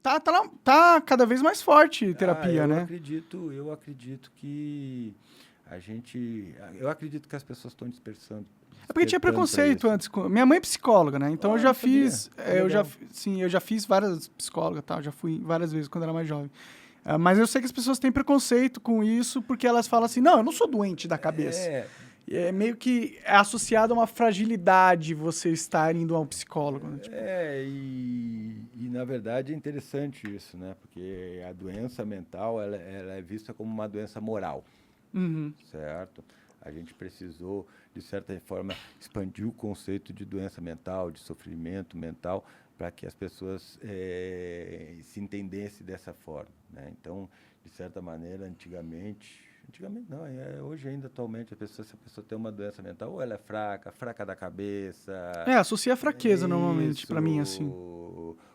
tá cada vez mais forte terapia, né? Eu acredito que eu acredito que as pessoas estão dispersando. É porque tinha preconceito antes. Minha mãe é psicóloga, né? Então eu já fiz. Eu já fiz várias psicólogas, tá? Já fui várias vezes quando era mais jovem. Mas eu sei que as pessoas têm preconceito com isso porque elas falam assim: não, eu não sou doente da cabeça. É meio que associado a uma fragilidade você estar indo a um psicólogo. Né? Tipo... E na verdade é interessante isso, né? Porque a doença mental ela é vista como uma doença moral, certo? A gente precisou, de certa forma, expandir o conceito de doença mental, de sofrimento mental, para que as pessoas se entendessem dessa forma, né? Então, de certa maneira, antigamente não, hoje ainda, atualmente, se a pessoa tem uma doença mental, ou ela é fraca da cabeça... associa a fraqueza, normalmente, para mim, assim.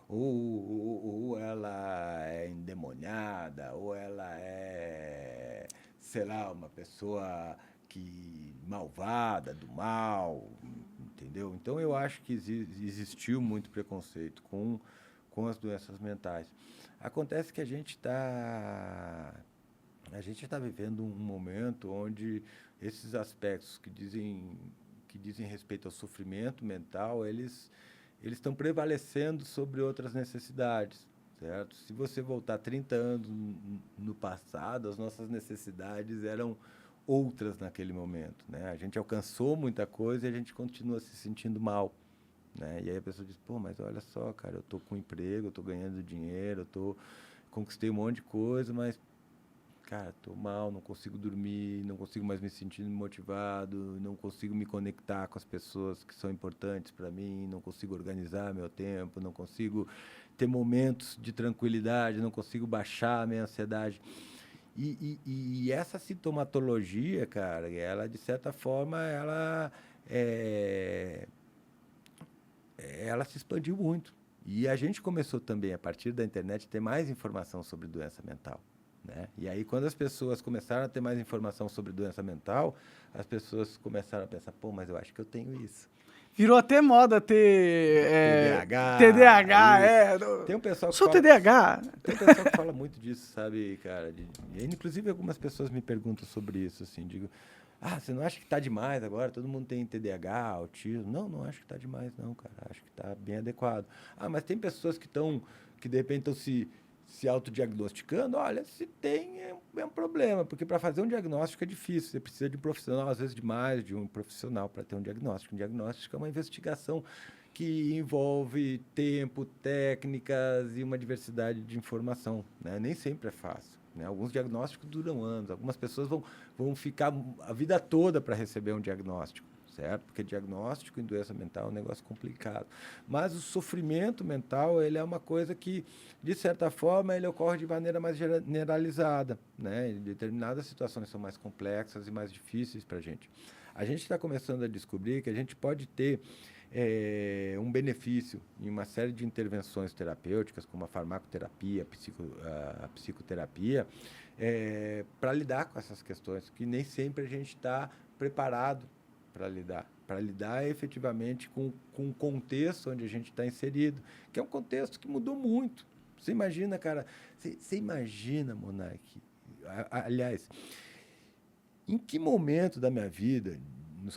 Ou ela é endemoniada, ou ela é, sei lá, uma pessoa malvada, do mal, entendeu? Então, eu acho que existiu muito preconceito com as doenças mentais. Acontece que a gente está vivendo um momento onde esses aspectos que dizem respeito ao sofrimento mental, eles estão prevalecendo sobre outras necessidades, certo? Se você voltar 30 anos no passado, as nossas necessidades eram outras naquele momento, né? A gente alcançou muita coisa e a gente continua se sentindo mal, né? E aí a pessoa diz, pô, mas olha só, cara, eu estou com emprego, eu estou ganhando dinheiro, conquistei um monte de coisa, mas cara, tô mal, não consigo dormir, não consigo mais me sentir motivado, não consigo me conectar com as pessoas que são importantes para mim, não consigo organizar meu tempo, não consigo ter momentos de tranquilidade, não consigo baixar a minha ansiedade. E essa sintomatologia, cara, ela, de certa forma, ela se expandiu muito. E a gente começou também, a partir da internet, a ter mais informação sobre doença mental. Né? E aí, quando as pessoas começaram a ter mais informação sobre doença mental, as pessoas começaram a pensar, pô, mas eu acho que eu tenho isso. Virou até moda ter... TDAH. Tem um pessoal que Sou TDAH. Tem um pessoal que fala muito disso, sabe, cara? Inclusive, algumas pessoas me perguntam sobre isso, assim, digo, você não acha que tá demais agora? Todo mundo tem TDAH, autismo. Não acho que tá demais, não, cara. Acho que tá bem adequado. Mas tem pessoas que de repente estão se autodiagnosticando. Olha, se tem, é um problema, porque para fazer um diagnóstico é difícil. Você precisa de um profissional, às vezes demais de um profissional para ter um diagnóstico. Um diagnóstico é uma investigação que envolve tempo, técnicas e uma diversidade de informação, né? Nem sempre é fácil, né? Alguns diagnósticos duram anos, algumas pessoas vão ficar a vida toda para receber um diagnóstico, certo? Porque diagnóstico em doença mental é um negócio complicado. Mas o sofrimento mental, ele é uma coisa que, de certa forma, ele ocorre de maneira mais generalizada, né? Em determinadas situações são mais complexas e mais difíceis para a gente. A gente está começando a descobrir que a gente pode ter um benefício em uma série de intervenções terapêuticas, como a farmacoterapia, a psicoterapia, para lidar com essas questões, que nem sempre a gente está preparado para lidar efetivamente com o contexto onde a gente está inserido, que é um contexto que mudou muito. Você imagina, cara, você imagina, Monark, aliás, em que momento da minha vida,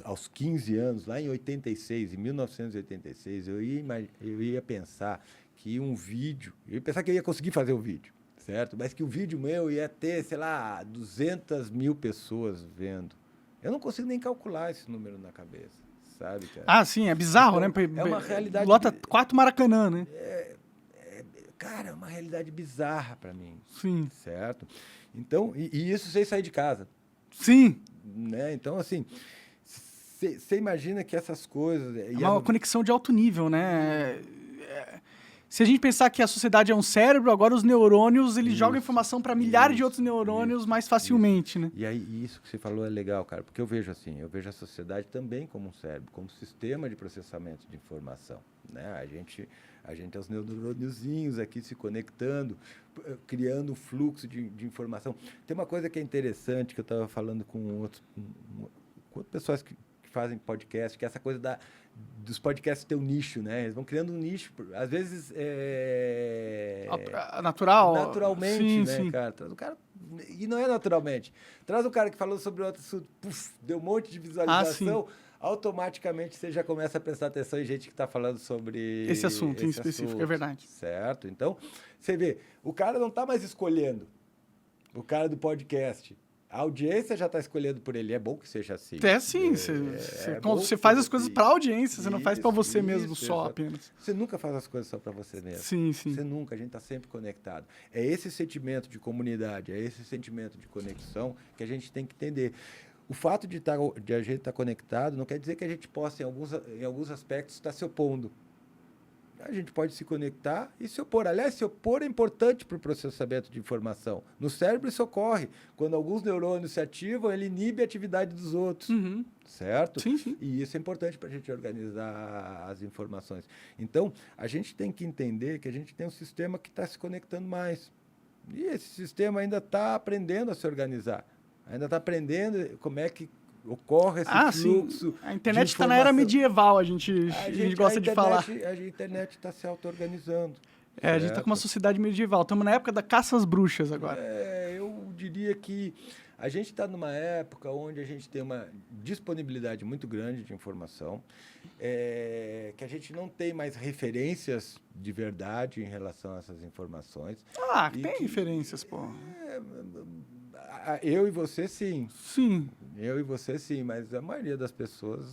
aos 15 anos, lá em 1986, eu ia pensar que um vídeo, eu ia pensar que eu ia conseguir fazer um vídeo, certo? Mas que o vídeo meu ia ter, sei lá, 200 mil pessoas vendo. Eu não consigo nem calcular esse número na cabeça, sabe, cara? Sim, é bizarro, então, né? É uma realidade... Lota 4 Maracanã, né? Cara, é uma realidade bizarra para mim. Sim. Certo? Então, e isso sem sair de casa. Sim. Né? Então, assim... Você imagina que essas coisas... É uma conexão de alto nível, né? Se a gente pensar que a sociedade é um cérebro, agora os neurônios, eles jogam informação para milhares de outros neurônios mais facilmente, né? E aí, isso que você falou é legal, cara, porque eu vejo a sociedade também como um cérebro, como um sistema de processamento de informação, né? A gente é os neurôniozinhos aqui se conectando, criando um fluxo de informação. Tem uma coisa que é interessante, que eu estava falando com outras pessoas que fazem podcast, que é essa coisa dos podcasts ter um nicho, né? Eles vão criando um nicho. Às vezes naturalmente, sim, né, sim. cara? Traz um cara... E não é naturalmente. Traz um cara que falou sobre outro assunto, deu um monte de visualização, automaticamente você já começa a prestar atenção em gente que está falando sobre esse assunto em específico, é verdade. Certo? Então, você vê, o cara não está mais escolhendo. O cara do podcast. A audiência já está escolhendo por ele. É bom que seja assim. Sim. Você faz as coisas para a audiência, você não faz para você mesmo só apenas. Você nunca faz as coisas só para você mesmo. Sim. Você nunca, a gente está sempre conectado. É esse sentimento de comunidade, é esse sentimento de conexão que a gente tem que entender. O fato de a gente estar conectado não quer dizer que a gente possa, em alguns aspectos, estar se opondo. A gente pode se conectar e se opor. Aliás, se opor é importante para o processamento de informação. No cérebro isso ocorre. Quando alguns neurônios se ativam, ele inibe a atividade dos outros. Certo? Sim. E isso é importante para a gente organizar as informações. Então, a gente tem que entender que a gente tem um sistema que está se conectando mais. E esse sistema ainda está aprendendo a se organizar. Ainda está aprendendo como é que ocorre esse fluxo. Sim. A internet está na era medieval, a gente gosta de falar. A internet está se auto-organizando. A gente está com uma sociedade medieval. Estamos na época da caça às bruxas agora. Eu diria que a gente está numa época onde a gente tem uma disponibilidade muito grande de informação, que a gente não tem mais referências de verdade em relação a essas informações. Tem referências, pô. Eu e você, sim. Sim. Eu e você, sim, mas a maioria das pessoas...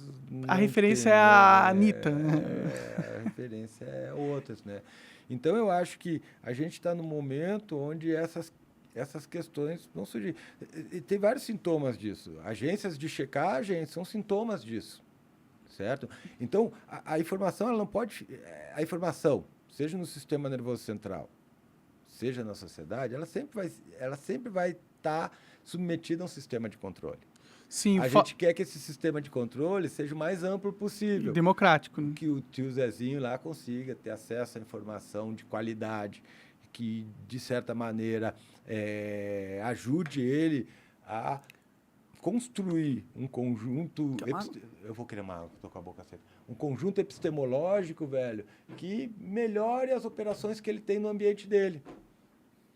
A referência é a Anitta. A referência é outras, né? Então, eu acho que a gente está num momento onde essas questões vão surgir. E tem vários sintomas disso. Agências de checagem são sintomas disso, certo? Então, a informação, ela não pode... A informação, seja no sistema nervoso central, seja na sociedade, ela sempre vai estar submetida a um sistema de controle. Sim, a gente quer que esse sistema de controle seja o mais amplo possível. Democrático. Né? Que o tio Zezinho lá consiga ter acesso à informação de qualidade, que, de certa maneira, ajude ele a construir um conjunto... Eu vou querer uma... Estou com a boca seca. Um conjunto epistemológico, velho, que melhore as operações que ele tem no ambiente dele.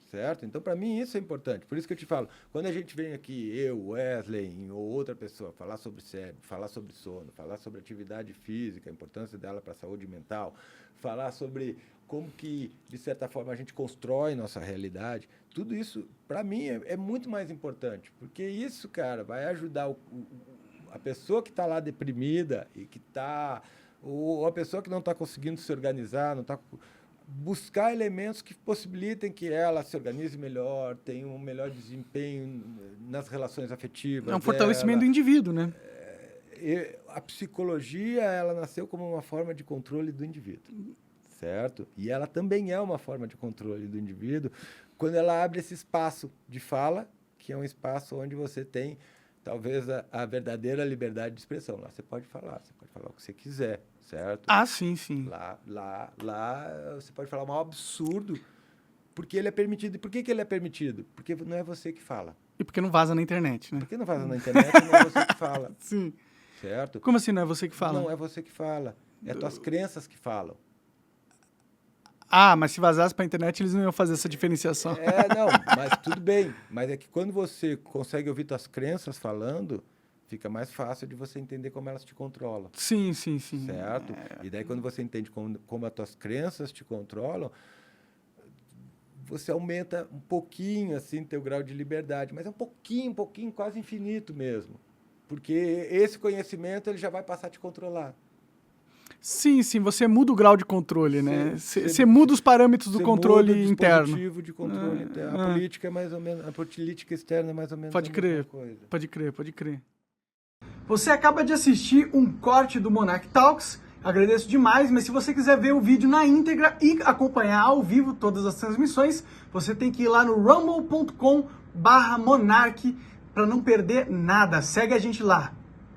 Certo? Então, para mim, isso é importante. Por isso que eu te falo, quando a gente vem aqui, eu, Wesley, ou outra pessoa, falar sobre cérebro, falar sobre sono, falar sobre atividade física, a importância dela para a saúde mental, falar sobre como que, de certa forma, a gente constrói nossa realidade, tudo isso, para mim, é muito mais importante. Porque isso, cara, vai ajudar a pessoa que está lá deprimida e que está... Ou a pessoa que não está conseguindo se organizar, não está... buscar elementos que possibilitem que ela se organize melhor, tenha um melhor desempenho nas relações afetivas. É um fortalecimento do indivíduo, né? A psicologia, ela nasceu como uma forma de controle do indivíduo, certo? E ela também é uma forma de controle do indivíduo quando ela abre esse espaço de fala, que é um espaço onde você tem, talvez, a verdadeira liberdade de expressão. Lá você pode falar o que você quiser. Certo? Sim. Lá você pode falar um absurdo, porque ele é permitido. E por que ele é permitido? Porque não é você que fala. E porque não vaza na internet, né? Porque não vaza na internet, não é você que fala. Sim. Certo? Como assim não é você que fala? Não é você que fala. É tuas crenças que falam. Mas se vazasse para a internet, eles não iam fazer essa diferenciação. Não, mas tudo bem. Mas é que quando você consegue ouvir tuas crenças falando... fica mais fácil de você entender como elas te controlam. Sim. Certo? E daí, quando você entende como as tuas crenças te controlam, você aumenta um pouquinho, assim, teu grau de liberdade. Mas é um pouquinho, quase infinito mesmo. Porque esse conhecimento, ele já vai passar a te controlar. Sim, você muda o grau de controle, né? Você muda os parâmetros do controle interno. Dispositivo de controle interno. A política é mais ou menos... A política externa é mais ou menos a mesma coisa. Pode crer. Você acaba de assistir um corte do Monarch Talks, agradeço demais, mas se você quiser ver o vídeo na íntegra e acompanhar ao vivo todas as transmissões, você tem que ir lá no rumble.com/monarch para não perder nada. Segue a gente lá.